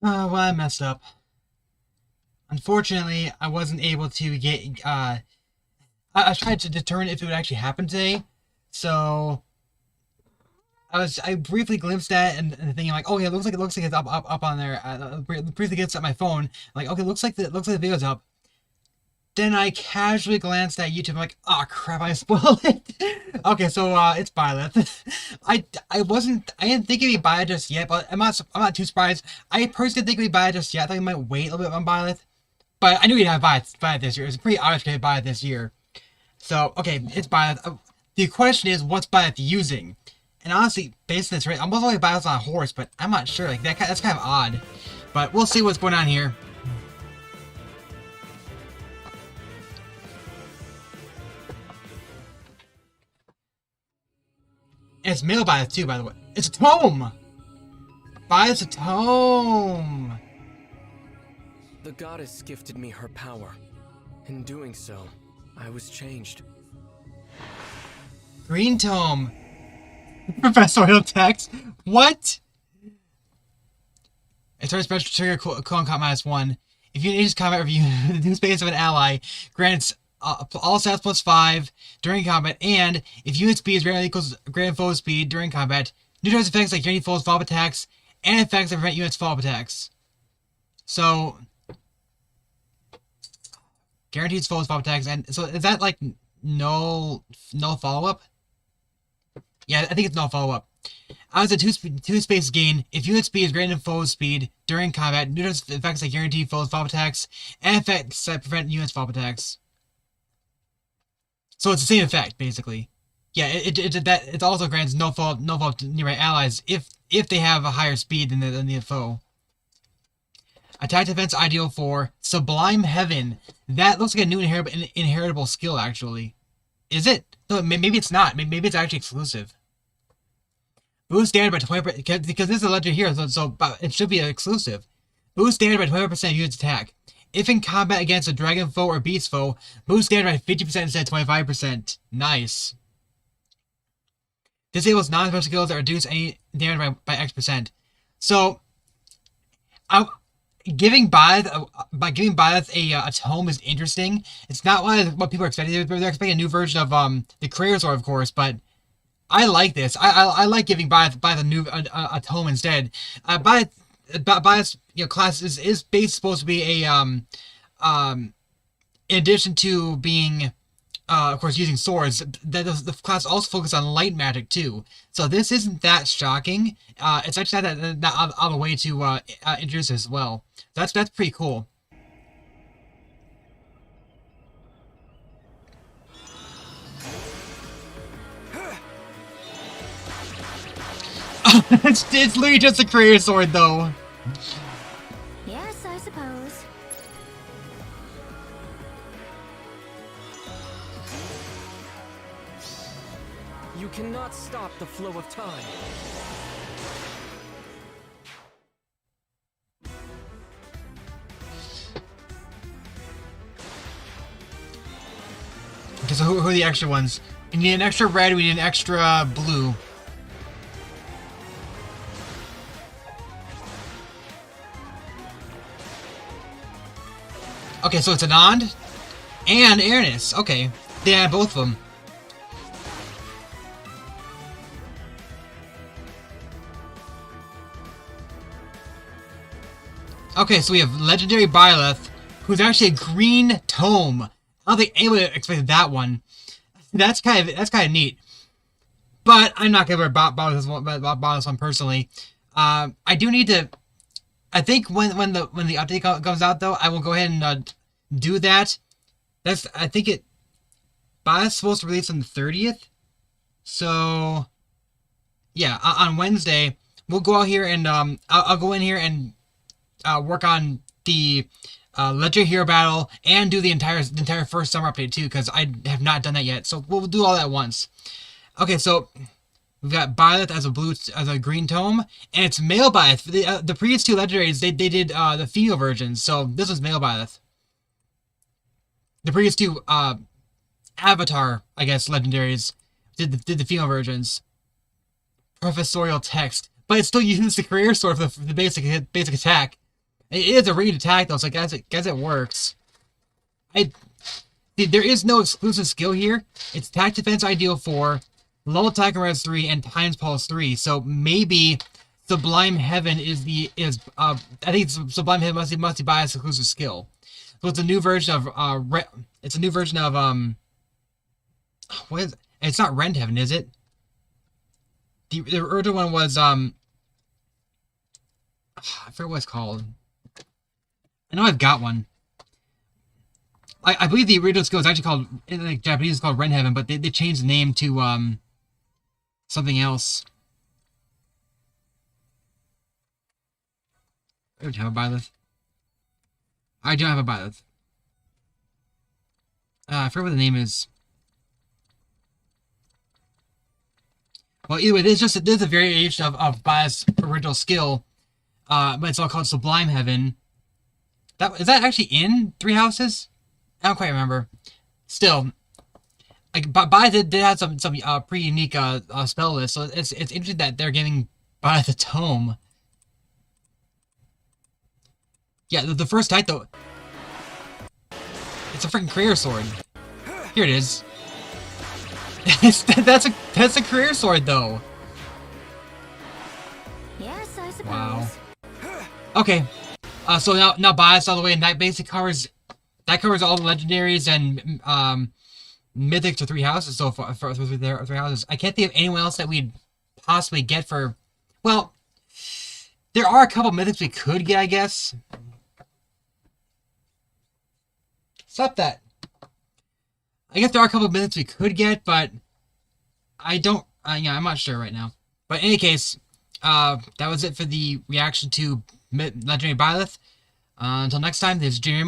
Well, I messed up. Unfortunately, I wasn't able to get. I tried to determine if it would actually happen today, so I briefly glimpsed at and thinking like, oh yeah, it looks like it's up on there. Briefly gets at my phone, like okay, looks like the video's up. Then I casually glanced at YouTube. I'm like, oh crap, I spoiled it. Okay, so it's Byleth. I didn't think it'd be Byleth just yet, but I'm not too surprised. I personally didn't think it'd be Byleth just yet. I thought we might wait a little bit on Byleth, but I knew we'd have Byleth this year. It was pretty obvious to have Byleth this year. So okay, it's Byleth. The question is, what's Byleth using? And honestly, based on this, right, I'm most likely Byleth's on a horse, but I'm not sure. Like that's kind of odd. But we'll see what's going on here. And it's male Byleth too, by the way. It's a tome! Byleth's a tome! The goddess gifted me her power. In doing so, I was changed. Green tome. Professorial text. What? It starts special trigger clone comp -1. If you engage combat review, the new space of an ally grants all stats +5 during combat, and if unit speed is greater than equals granted foe speed during combat, neutralize effects like guaranteed foes follow-up attacks and effects that prevent units follow-up attacks. So guarantees foes follow-up attacks, and so is that like no follow-up? Yeah, I think it's no follow-up. As a two space gain, if unit speed is greater than foe speed during combat, neutralize effects like guaranteed foes follow-up attacks and effects that prevent units follow-up attacks. So it's the same effect, basically. Yeah, it also grants no fault to nearby allies if they have a higher speed than the foe. Attack defense ideal for Sublime Heaven. That looks like a new inheritable skill, actually. Is it? No, maybe it's not. Maybe it's actually exclusive. Boost standard by 20%, because this is a legend here, so it should be exclusive. Boost standard by 20% units attack. If in combat against a dragon foe or beast foe, boost standard by 50% instead of 25%. Nice. Disables non-special skills that reduce any damage by X%. So, giving Byleth a tome is interesting. It's not what people are expecting. They're expecting a new version of the Creator Sword, of course, but I like this. I like giving Byleth a tome instead. Byleth's class is based supposed to be a in addition to being of course using swords, the class also focuses on light magic too. So this isn't that shocking. It's actually not out of the way to introduce it as well. That's pretty cool. It's literally just a Creator Sword though. Yes, I suppose. You cannot stop the flow of time. Okay, so who are the extra ones? We need an extra red, we need an extra blue. Okay, so it's Anand and Ernest. Okay, they have both of them. Okay, so we have Legendary Byleth, who's actually a green tome. I don't think anybody expected that one. That's kind of neat. But I'm not gonna bother this one personally. I do need to. I think when the update comes out though, I will go ahead and do that. I think Byleth's supposed to release on the 30th. So yeah, on Wednesday we'll go out here and I'll go in here and work on the Legendary Hero Battle and do the entire first summer update too, because I have not done that yet. So we'll do all that at once. Okay, so we've got Byleth as a green tome, and it's male Byleth. The previous two legendaries they did the female versions, so this was male Byleth. The previous two Avatar, I guess, legendaries did the female versions. Professorial text, but it still uses the Creator Sword for the basic attack. It is a ranged attack though, so I guess it works. There is no exclusive skill here. It's attack defense ideal 4, low attack and res 3, and times pulse 3. So maybe Sublime Heaven I think Sublime Heaven must be biased exclusive skill. So it's a new version of what is it? It's not Rend Heaven, is it? The original one was I forget what it's called. I know I've got one. I believe the original skill is actually called, in like Japanese, it's called Rend Heaven, but they changed the name to something else. I don't have a Byleth. I don't have a Byleth. I forget what the name is. Well, either way, this is a variation of Byleth's original skill, but it's all called Sublime Heaven. Is that actually in Three Houses? I don't quite remember. Still, like Byleth did have some pretty unique spell list, so it's interesting that they're giving Byleth a tome. Yeah, the first type though, it's a freaking career sword. Here it is. that's a career sword though. Yes, I suppose. Wow. Okay. So now Byleth's all the way, and that basically covers all the legendaries and mythics to Three Houses so far for Three Houses. I can't think of anyone else that we'd possibly get for. Well, there are a couple mythics we could get, I guess. Stop that. I guess there are a couple mythics we could get, but I don't. Yeah, I'm not sure right now. But in any case, that was it for the reaction to Legendary Byleth. Until next time, this is Jeremy.